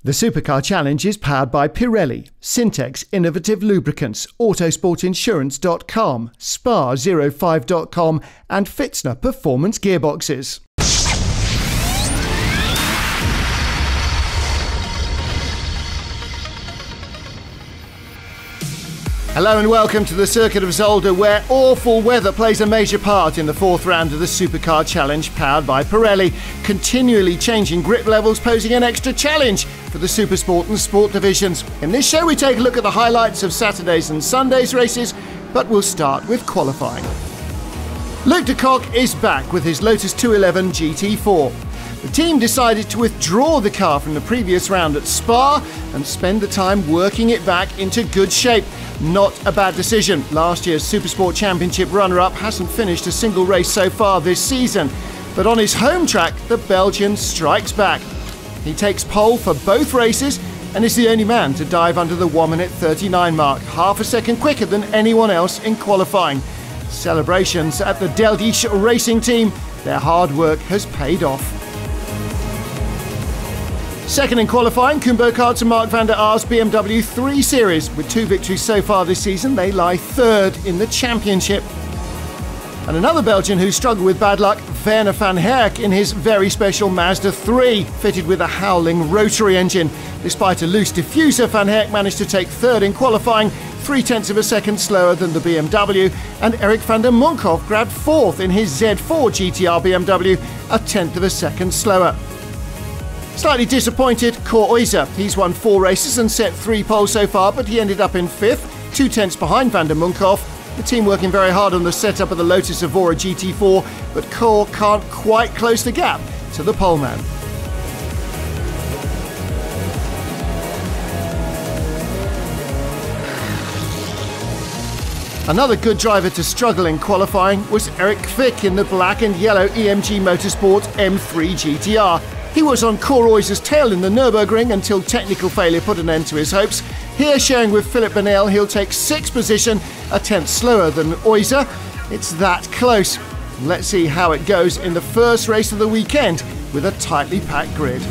The Supercar Challenge is powered by Pirelli, Syntex Innovative Lubricants, Autosportinsurance.com, Spa05.com and Fitzner Performance Gearboxes. Hello and welcome to the circuit of Zolder, where awful weather plays a major part in the fourth round of the Supercar Challenge powered by Pirelli, continually changing grip levels, posing an extra challenge for the Supersport and Sport divisions. In this show we take a look at the highlights of Saturday's and Sunday's races, but we'll start with qualifying. Luc de Kock is back with his Lotus 211 GT4. The team decided to withdraw the car from the previous round at Spa and spend the time working it back into good shape. Not a bad decision. Last year's Supersport Championship runner-up hasn't finished a single race so far this season. But on his home track, the Belgian strikes back. He takes pole for both races and is the only man to dive under the 1:39 mark, half a second quicker than anyone else in qualifying. Celebrations at the Deldish Racing Team. Their hard work has paid off. Second in qualifying, Koen and Mark van der Aar's BMW 3 Series. With 2 victories so far this season, they lie third in the championship. And another Belgian who struggled with bad luck, Werner van Herk in his very special Mazda 3, fitted with a howling rotary engine. Despite a loose diffuser, van Herk managed to take third in qualifying, 0.3 of a second slower than the BMW, and Erik van der Munkhoff grabbed fourth in his Z4 GTR BMW, 0.1 of a second slower. Slightly disappointed, Cor Uyzer. He's won 4 races and set 3 poles so far, but he ended up in 5th, 0.2 behind van der Munkhoff. The team working very hard on the setup of the Lotus Evora GT4, but Cor can't quite close the gap to the poleman. Another good driver to struggle in qualifying was Erik Kvik in the black and yellow EMG Motorsport M3 GTR. He was on Cor Uyzer's tail in the Nürburgring until technical failure put an end to his hopes. Here, sharing with Philippe Bonnel, he'll take 6th position, 0.1 slower than Uyzer. It's that close. Let's see how it goes in the first race of the weekend with a tightly packed grid.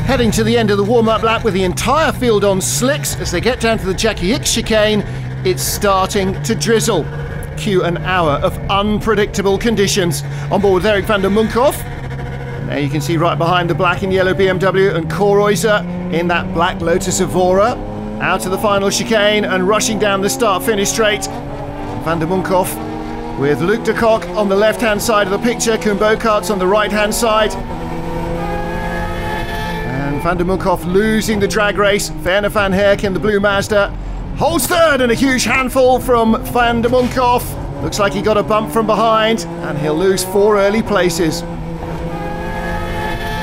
Heading to the end of the warm-up lap with the entire field on slicks as they get down to the Jackie Hicks chicane, it's starting to drizzle. Cue an hour of unpredictable conditions. On board with Erik van der Munkhoff. There you can see right behind the black and yellow BMW and Cor Uyzer in that black Lotus Evora. Out to the final chicane and rushing down the start-finish straight. Van der Munkhoff with Luc de Kock on the left-hand side of the picture, Koen Boekarts on the right-hand side. And Van der Munkhoff losing the drag race. Werner van Herk in the blue Mazda holds third, and a huge handful from van der Munkhoff. Looks like he got a bump from behind, and he'll lose 4 early places.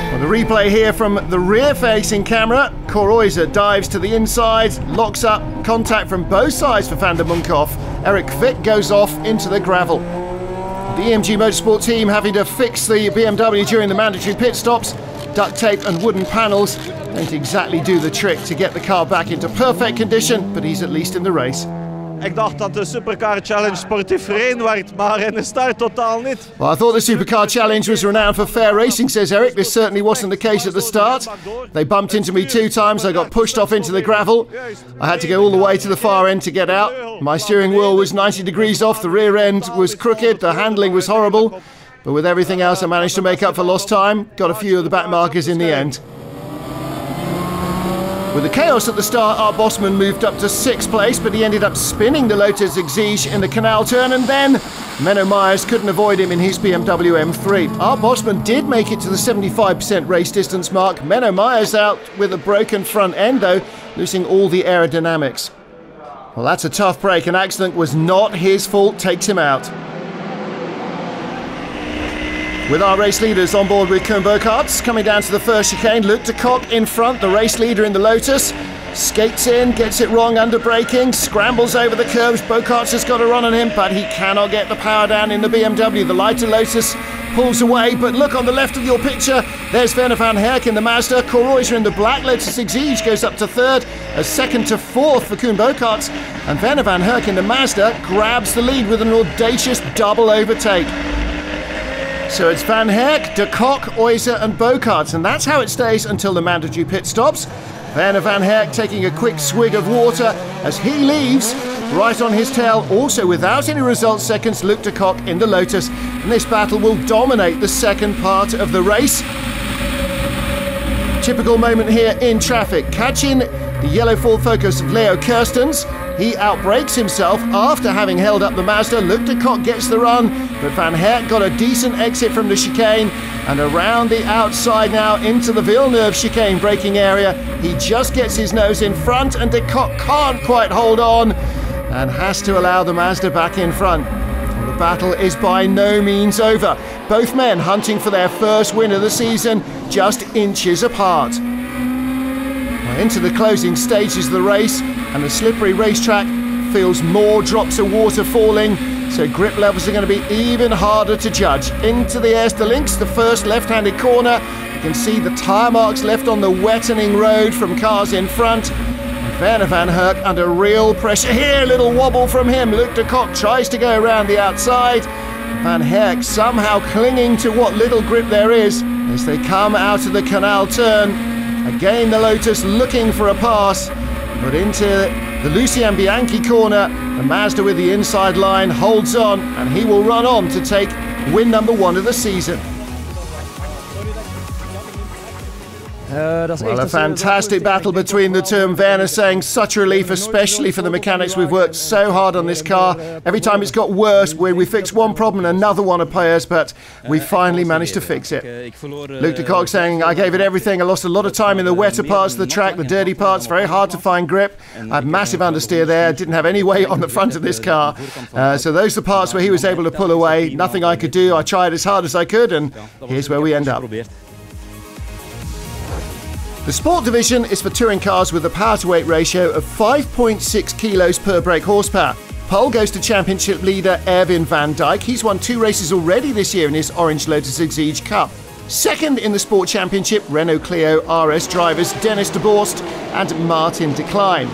Well, the replay here from the rear-facing camera. Cor Uyzer dives to the inside, locks up, contact from both sides for van der Munkhoff. Erik Kvik goes off into the gravel. The EMG Motorsport team having to fix the BMW during the mandatory pit stops. Duct tape and wooden panels don't exactly do the trick to get the car back into perfect condition, but he's at least in the race. Ik dacht dat de Supercar Challenge sportief gereden werd, maar in de start totaal niet. Well, I thought the Supercar Challenge was renowned for fair racing, says Erik. This certainly wasn't the case at the start. They bumped into me 2 times, I got pushed off into the gravel. I had to go all the way to the far end to get out. My steering wheel was 90 degrees off, the rear end was crooked, the handling was horrible. But with everything else, I managed to make up for lost time. Got a few of the back markers in the end. With the chaos at the start, Art Bosman moved up to 6th place, but he ended up spinning the Lotus Exige in the canal turn, and then Menno Meyers couldn't avoid him in his BMW M3. Art Bosman did make it to the 75% race distance mark. Menno Meyers out with a broken front end, though, losing all the aerodynamics. Well, that's a tough break. An accident was not his fault, takes him out. With our race leaders on board with Koen Boekarts, coming down to the first chicane, Luc de Kock in front, the race leader in the Lotus. Skates in, gets it wrong under braking, scrambles over the curves. Boekarts has got a run on him, but he cannot get the power down in the BMW. The lighter Lotus pulls away, but look on the left of your picture, there's Werner van Herk in the Mazda. Cor Uyzer in the black Lotus Exige goes up to 3rd, a 2nd to 4th for Koen Boekarts, and Werner van Herk in the Mazda grabs the lead with an audacious double overtake. So it's Van Herk, De Kock, Oyser and Bokaerts, and that's how it stays until the mandatory pit stops. Werner Van Herk taking a quick swig of water as he leaves. Right on his tail, also without any result seconds, Luc De Kock in the Lotus. And this battle will dominate the second part of the race. Typical moment here in traffic. Catching the yellow full focus of Leo Kerstens. He outbrakes himself after having held up the Mazda. Luc De Kock gets the run, but Van Herk got a decent exit from the chicane. And around the outside now into the Villeneuve chicane braking area. He just gets his nose in front and De Kock can't quite hold on and has to allow the Mazda back in front. The battle is by no means over. Both men hunting for their first win of the season, just inches apart. Well, into the closing stages of the race, and the slippery racetrack feels more drops of water falling, so grip levels are going to be even harder to judge. Into the Eerste Links, the first left-handed corner. You can see the tyre marks left on the wettening road from cars in front. Werner Van Herk under real pressure here, little wobble from him. Luc De Kock tries to go around the outside. Van Herk somehow clinging to what little grip there is as they come out of the canal turn. Again the Lotus looking for a pass, but into the Lucien Bianchi corner, the Mazda with the inside line holds on, and he will run on to take win number 1 of the season. Well, a fantastic battle between the two, and Werner saying such a relief, especially for the mechanics. We've worked so hard on this car. Every time it's got worse, we fix one problem and another one appears, but we finally managed to fix it. Luc De Kock saying, I gave it everything. I lost a lot of time in the wetter parts of the track, the dirty parts, very hard to find grip. I had massive understeer there, didn't have any weight on the front of this car. So those are the parts where he was able to pull away. Nothing I could do. I tried as hard as I could, and here's where we end up. The Sport division is for touring cars with a power-to-weight ratio of 5.6 kilos per brake horsepower. Pole goes to championship leader Erwin van Dijk. He's won 2 races already this year in his Orange Lotus Exige Cup. Second in the Sport Championship, Renault Clio RS drivers Dennis de Borst and Martin de Klein.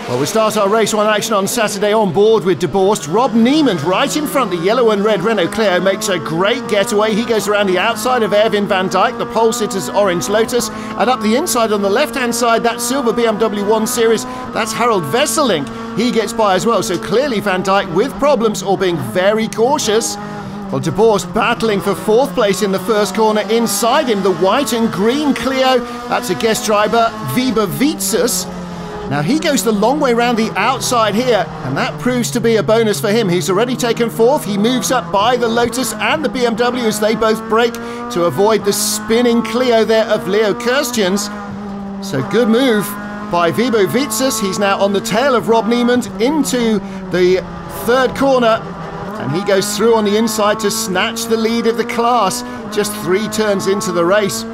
Well, we start our Race 1 action on Saturday on board with de Borst. Rob Niemand right in front. The yellow and red Renault Clio makes a great getaway. He goes around the outside of Erwin van Dijk, the pole sitter's Orange Lotus, and up the inside on the left-hand side, that silver BMW 1 Series, that's Harold Wesselink. He gets by as well, so clearly Van Dijk with problems or being very cautious. Well, de Borst battling for 4th place in the first corner. Inside him, the white and green Clio, that's a guest driver, Wiebe Wietses. Now he goes the long way round the outside here, and that proves to be a bonus for him. He's already taken 4th. He moves up by the Lotus and the BMW as they both brake to avoid the spinning Clio there of Leo Kerstens. So good move by Wiebe Wietses. He's now on the tail of Rob Niemand into the 3rd corner, and he goes through on the inside to snatch the lead of the class just 3 turns into the race.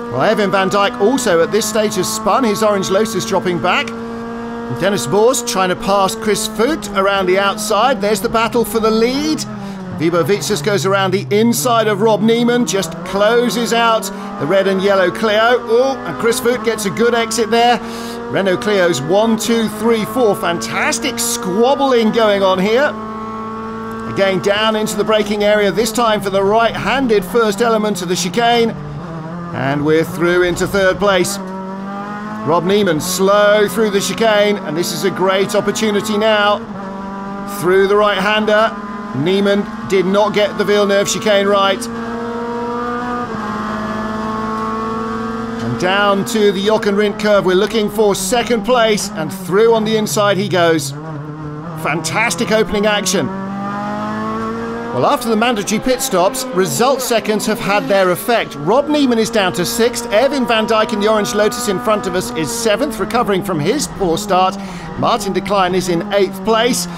Well, Erwin van Dijk also at this stage has spun his Orange Lotus, dropping back. And Dennis Borst trying to pass Chris Voet around the outside. There's the battle for the lead. Wiebe Wietses goes around the inside of Rob Niemand, just closes out the red and yellow Clio. Oh, and Chris Voet gets a good exit there. Renault Clio's 1, 2, 3, 4. Fantastic squabbling going on here. Again, down into the braking area, this time for the right-handed first element of the chicane. And we're through into 3rd place. Rob Niemand slow through the chicane, and this is a great opportunity now. Through the right-hander, Niemand did not get the Villeneuve chicane right. And down to the Jochenrindt curve, we're looking for 2nd place, and through on the inside he goes. Fantastic opening action. Well, after the mandatory pit stops, result seconds have had their effect. Rob Niemand is down to 6th. Erwin van Dijk in the Orange Lotus in front of us is 7th, recovering from his poor start. Martin de Klein is in 8th place.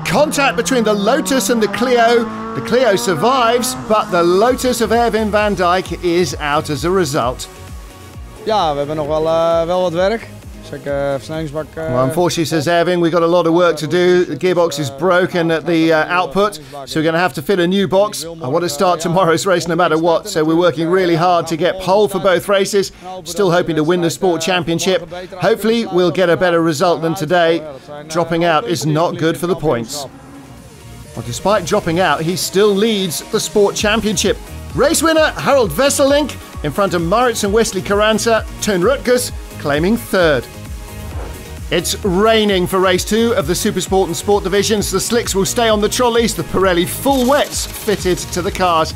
Contact between the Lotus and the Clio. The Clio survives, but the Lotus of Erwin van Dijk is out as a result. Ja, we hebben nog wel wat werk. Well, unfortunately, says Erwin, we've got a lot of work to do. The gearbox is broken at the output, so we're going to have to fit a new box. I want to start tomorrow's race no matter what, so we're working really hard to get pole for both races. Still hoping to win the Sport Championship. Hopefully, we'll get a better result than today. Dropping out is not good for the points. Well, despite dropping out, he still leads the Sport Championship. Race winner Harold Wesselink in front of Maurits and Wesley Carranza, Teun Rutgers claiming third. It's raining for race 2 of the Supersport and Sport divisions. The slicks will stay on the trolleys, the Pirelli full wets fitted to the cars.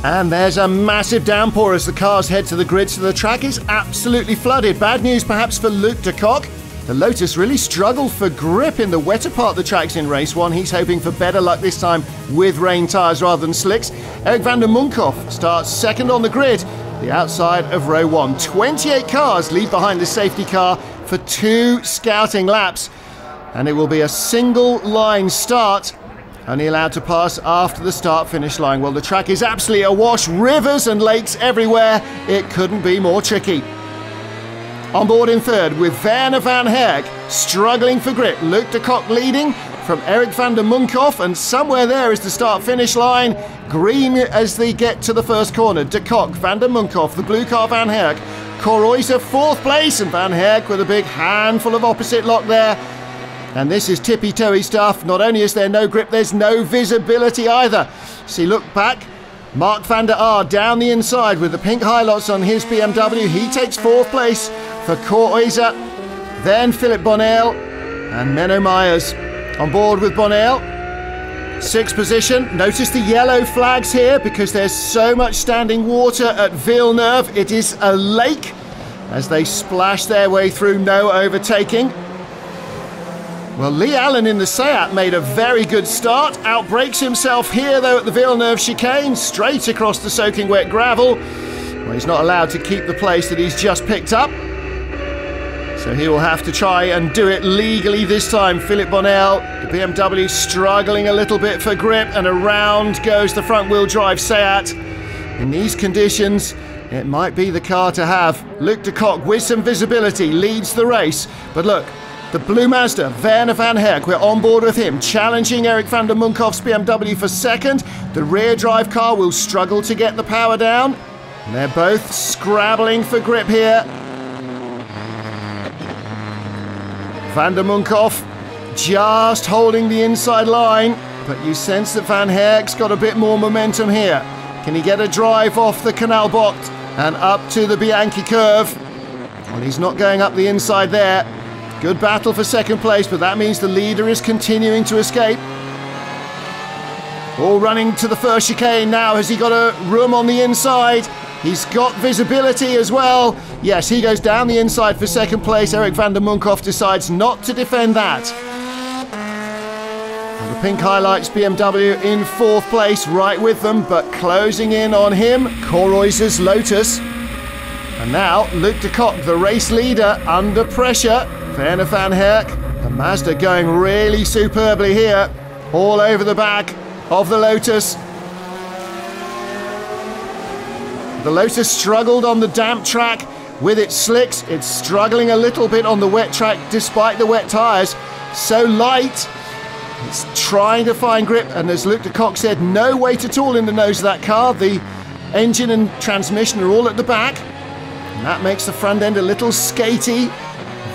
And there's a massive downpour as the cars head to the grid, so the track is absolutely flooded. Bad news perhaps for Luc de Kock. The Lotus really struggled for grip in the wetter part of the tracks in race 1. He's hoping for better luck this time with rain tyres rather than slicks. Erik van der Munkhoff starts second on the grid, the outside of row 1. 28 cars lead behind the safety car for 2 scouting laps, and it will be a single line start, only allowed to pass after the start-finish line. Well, the track is absolutely awash, rivers and lakes everywhere. It couldn't be more tricky. On board in third with Werner van Herk struggling for grip. Luc de Kock leading from Erik van der Munkhoff, and somewhere there is the start-finish line. Green as they get to the first corner. De Kock, van der Munkhoff, the blue car Van Herk. Korreuser fourth place, and Van Herk with a big handful of opposite lock there. And this is tippy-toey stuff. Not only is there no grip, there's no visibility either. See, look back. Mark van der Aar down the inside with the pink highlights on his BMW. He takes fourth place for Korreuser. Then Philip Bonnell and Menno Meyers on board with Bonnell. Sixth position. Notice the yellow flags here because there's so much standing water at Villeneuve. It is a lake as they splash their way through, no overtaking. Well, Lee Allen in the Seat made a very good start. Outbrakes himself here though at the Villeneuve chicane, straight across the soaking wet gravel. Well, he's not allowed to keep the place that he's just picked up, so he will have to try and do it legally this time. Philip Bonnell, the BMW, struggling a little bit for grip, and around goes the front-wheel drive Seat. In these conditions, it might be the car to have. Luc de Kock, with some visibility, leads the race. But look, the blue Mazda, Werner van Herk, we're on board with him, challenging Erik van der Munkhoff's BMW for second. The rear drive car will struggle to get the power down. And they're both scrabbling for grip here. Van der Munkhoff just holding the inside line, but you sense that Van Herk's got a bit more momentum here. Can he get a drive off the Canal Bocht and up to the Bianchi curve? Well, he's not going up the inside there. Good battle for second place, but that means the leader is continuing to escape. All running to the first chicane now. Has he got a room on the inside? He's got visibility as well. Yes, he goes down the inside for second place. Erik van der Munkhoff decides not to defend that. And the pink highlights BMW in fourth place, right with them, but closing in on him, Korreuser's Lotus. And now Luc de Kock, the race leader, under pressure. Werner van Herk, the Mazda going really superbly here, all over the back of the Lotus. The Lotus struggled on the damp track with its slicks. It's struggling a little bit on the wet track despite the wet tyres. So light, it's trying to find grip, and as Luc de Kock said, no weight at all in the nose of that car. The engine and transmission are all at the back, and that makes the front end a little skatey.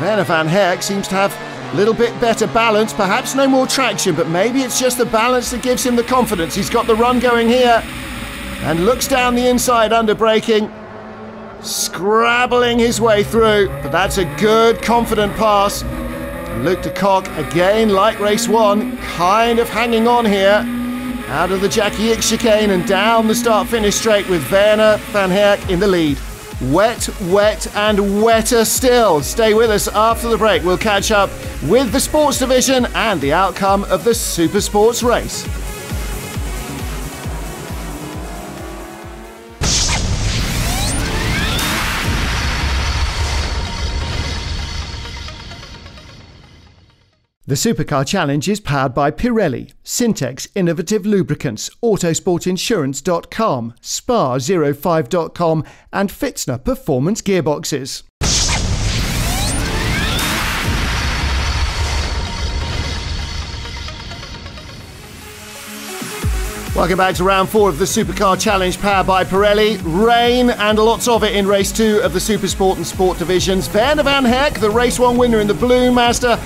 Werner van Herk seems to have a little bit better balance, perhaps no more traction, but maybe it's just the balance that gives him the confidence. He's got the run going here and looks down the inside under braking, scrabbling his way through, but that's a good, confident pass. Luc de Kock, again, like race 1, kind of hanging on here, out of the Jackie Ickx chicane and down the start-finish straight with Werner van Herk in the lead. Wet, wet and wetter still. Stay with us after the break. We'll catch up with the sports division and the outcome of the Supersports race. The Supercar Challenge is powered by Pirelli, Syntex Innovative Lubricants, Autosportinsurance.com, Spa05.com and Fitzner Performance Gearboxes. Welcome back to round 4 of the Supercar Challenge powered by Pirelli. Rain and lots of it in race 2 of the Supersport and Sport divisions. Werner van Herk, the race 1 winner in the blue Mazda,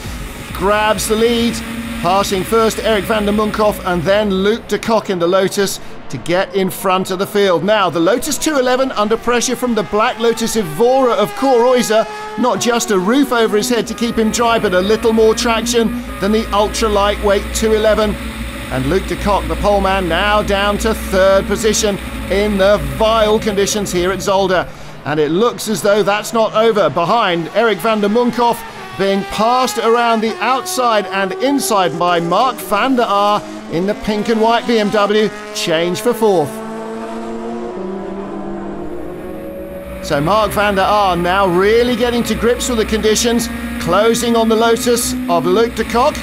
grabs the lead. passing first Erik van der Munkhoff and then Luc de Kock in the Lotus to get in front of the field. Now, the Lotus 211 under pressure from the Black Lotus Evora of Koruiser. Not just a roof over his head to keep him dry, but a little more traction than the ultra-lightweight 211. And Luc de Kock, the poleman, now down to third position in the vile conditions here at Zolder. And it looks as though that's not over. Behind Erik van der Munkhoff, being passed around the outside and inside by Mark van der Aar in the pink and white BMW, change for fourth. So Mark van der Aar now really getting to grips with the conditions, closing on the Lotus of Luc de Kock.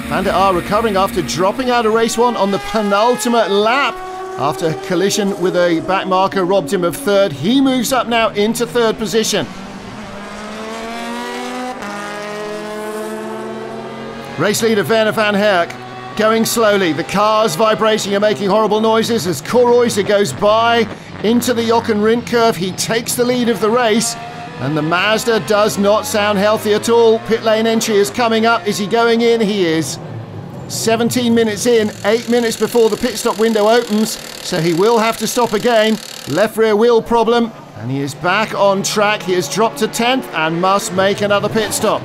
Van der Aar recovering after dropping out of race one on the penultimate lap. After a collision with a back marker robbed him of third, he moves up now into third position. Race leader Werner van Herk going slowly. The cars vibrating and making horrible noises as Koruiser goes by into the Jochen Rindt curve. He takes the lead of the race, and the Mazda does not sound healthy at all. Pit lane entry is coming up. Is he going in? He is. 17 minutes in, 8 minutes before the pit stop window opens, so he will have to stop again. Left rear wheel problem, and he is back on track. He has dropped to 10th and must make another pit stop.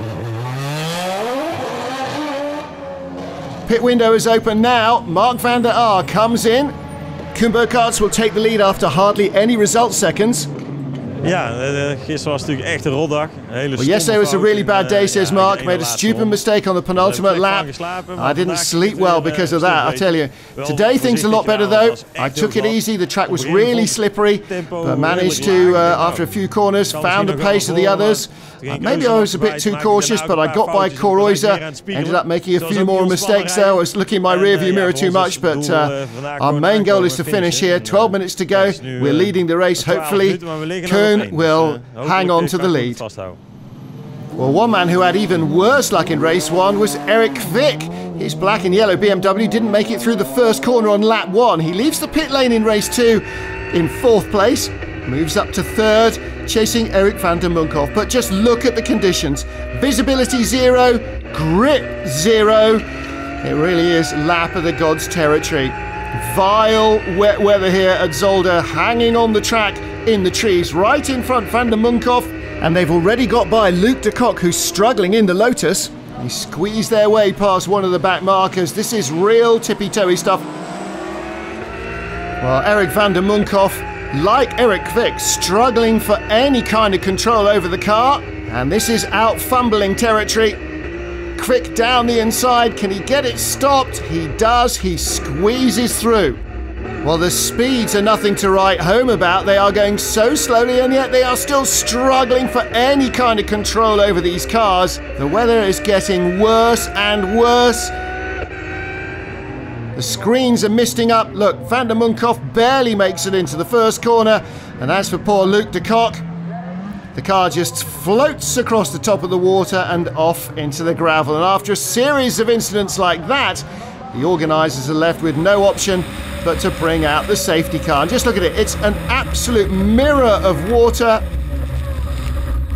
Pit window is open now. Mark van der Aar comes in. Koen Burkhardt will take the lead after hardly any result seconds. Ja, gisteren was het natuurlijk echt een rotdag. Well, yesterday was a really bad day, says Mark. Made a stupid mistake on the penultimate lap. I didn't sleep well because of that, I tell you. Today things are a lot better though. I took it easy. The track was really slippery, but managed to, after a few corners, found the pace of the others. Maybe I was a bit too cautious, but I got by Koruiser. Ended up making a few more mistakes there. I was looking in my rearview mirror too much, but our main goal is to finish here. 12 minutes to go. We're leading the race. Hopefully, Koen will hang on to the lead. Well, one man who had even worse luck in race one was Erik Kvik. His black and yellow BMW didn't make it through the first corner on lap one. He leaves the pit lane in race two in fourth place, moves up to third, chasing Erik van der Munkhoff. But just look at the conditions. Visibility zero, grip zero. It really is lap of the gods territory. Vile wet weather here at Zolder, hanging on the track in the trees, right in front van der Munkhoff. And they've already got by Luc de Kock, who's struggling in the Lotus. They squeeze their way past one of the back markers. This is real tippy-toey stuff. Well, Erik van der Munkhoff, like Erik Kvik, struggling for any kind of control over the car. And this is out-fumbling territory. Kvik down the inside. Can he get it stopped? He does. He squeezes through. Well, the speeds are nothing to write home about. They are going so slowly, and yet they are still struggling for any kind of control over these cars. The weather is getting worse and worse. The screens are misting up. Look, van der Munkhoff barely makes it into the first corner. And as for poor Luc de Kock, the car just floats across the top of the water and off into the gravel. And after a series of incidents like that, the organisers are left with no option but to bring out the safety car. And just look at it. It's an absolute mirror of water.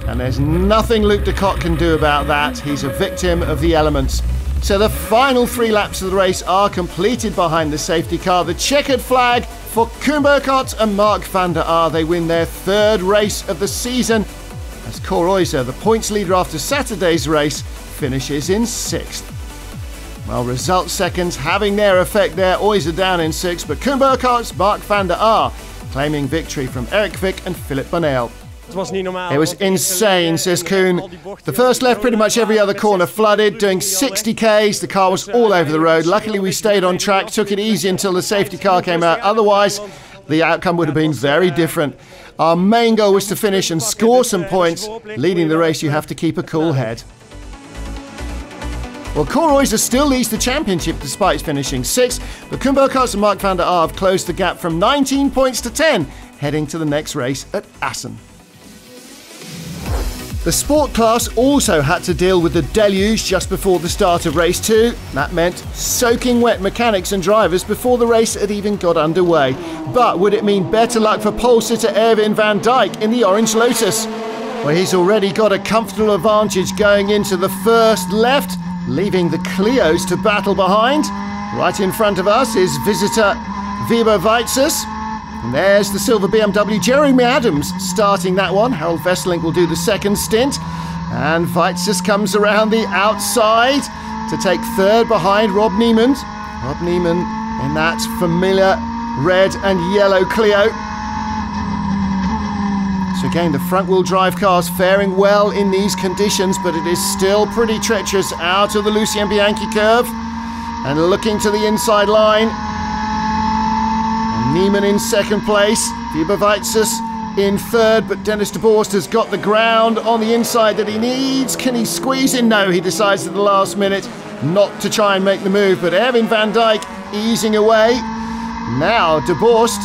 And there's nothing Luc de Kock can do about that. He's a victim of the elements. So the final 3 laps of the race are completed behind the safety car. The checkered flag for Koen Burkhardt and Mark van der Aar. They win their 3rd race of the season, as Koruiser, the points leader after Saturday's race, finishes in 6th. Well, result seconds having their effect there. Oiser down in 6th, but Koen Burkhardt, Mark van der Aar claiming victory from Erik Kvik and Philippe Bonnell. It was insane, says Koen. The first left, pretty much every other corner flooded, doing 60 Ks. The car was all over the road. Luckily, we stayed on track, took it easy until the safety car came out. Otherwise, the outcome would have been very different. Our main goal was to finish and score some points. Leading the race, you have to keep a cool head. Well, Koruiser still leads the championship despite finishing 6th, but Koen Burkhardt and Mark van der Aar have closed the gap from 19 points to 10, heading to the next race at Assen. The sport class also had to deal with the deluge just before the start of race 2. That meant soaking wet mechanics and drivers before the race had even got underway. But would it mean better luck for pole sitter Erwin van Dijk in the Orange Lotus? Well, he's already got a comfortable advantage going into the first left. leaving the Clios to battle behind. Right in front of us is visitor Vibo Weizsäß. And there's the silver BMW, Jeremy Adams starting that one. Harold Vesselink will do the second stint. And Weizsäß comes around the outside to take third behind Rob Neiman. Rob Neiman in that familiar red and yellow Clio. So again, the front-wheel drive cars faring well in these conditions, but it is still pretty treacherous out of the Lucien Bianchi curve. And looking to the inside line. And Neiman in second place. Vibo Weizsäß in third, but Dennis de Borst has got the ground on the inside that he needs. Can he squeeze in? No, he decides at the last minute not to try and make the move, but Erwin van Dijk easing away. Now de Borst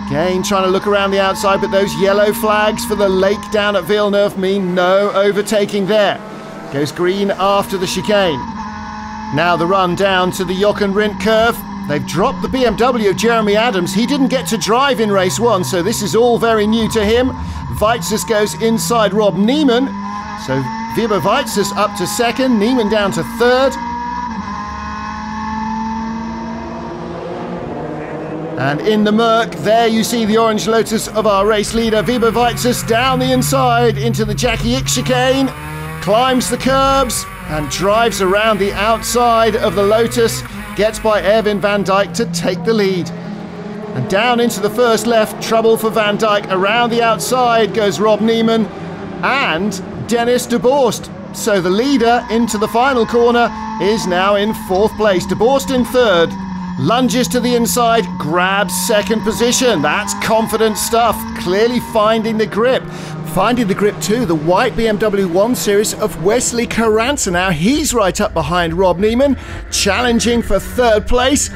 again trying to look around the outside, but those yellow flags for the lake down at Villeneuve mean no overtaking there. Goes green after the chicane. Now the run down to the Jochen Rindt curve. They've dropped the BMW of Jeremy Adams. He didn't get to drive in race one, so this is all very new to him. Weizsäß goes inside Rob Neiman. So Vibo Weizsäß up to second, Neiman down to third. And in the murk, there you see the orange Lotus of our race leader, Vibo Weizsäß, down the inside into the Jackie Ick chicane, climbs the curbs and drives around the outside of the Lotus, gets by Erwin van Dijk to take the lead. And down into the first left, trouble for Van Dijk. Around the outside goes Rob Neiman and Dennis de Borst. So the leader into the final corner is now in fourth place. De Borst in third. Lunges to the inside, grabs second position. That's confident stuff. Clearly finding the grip. Finding the grip too, the white BMW 1 Series of Wesley Carranza. Now he's right up behind Rob Neiman, challenging for third place.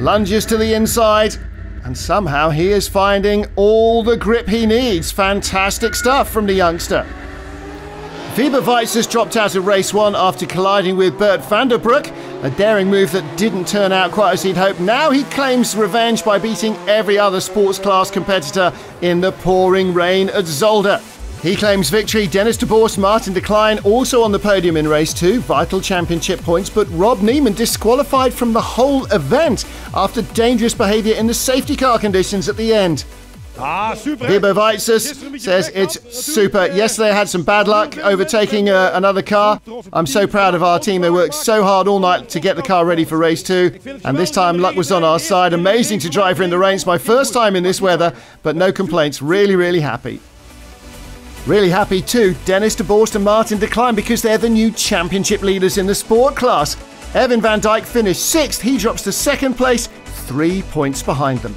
Lunges to the inside, and somehow he is finding all the grip he needs. Fantastic stuff from the youngster. Vibo Weizsäß dropped out of race one after colliding with Bert van der Broek, a daring move that didn't turn out quite as he'd hoped. Now he claims revenge by beating every other sports class competitor in the pouring rain at Zolder. He claims victory. Dennis de Borst, Martin de Klein also on the podium in race two, vital championship points, but Rob Neiman disqualified from the whole event after dangerous behaviour in the safety car conditions at the end. Vibo Weizsäß says it's super. Yesterday I had some bad luck overtaking another car. I'm so proud of our team. They worked so hard all night to get the car ready for race two. And this time luck was on our side. Amazing to drive her in the rain. It's my first time in this weather, but no complaints. Really, really happy. Really happy too, Dennis de Borst and Martin de Klein, because they're the new championship leaders in the sport class. Erwin van Dijk finished sixth. He drops to second place, 3 points behind them.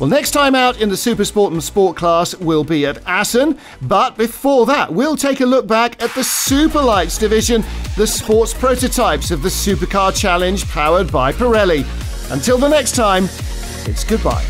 Well, next time out in the Supersport and Sport class will be at Assen, but before that, we'll take a look back at the Superlights division, the sports prototypes of the Supercar Challenge powered by Pirelli. Until the next time, it's goodbye.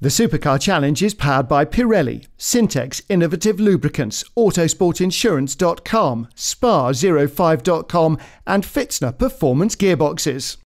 The Supercar Challenge is powered by Pirelli, Syntex Innovative Lubricants, Autosportinsurance.com, Spa05.com and Fitzner Performance Gearboxes.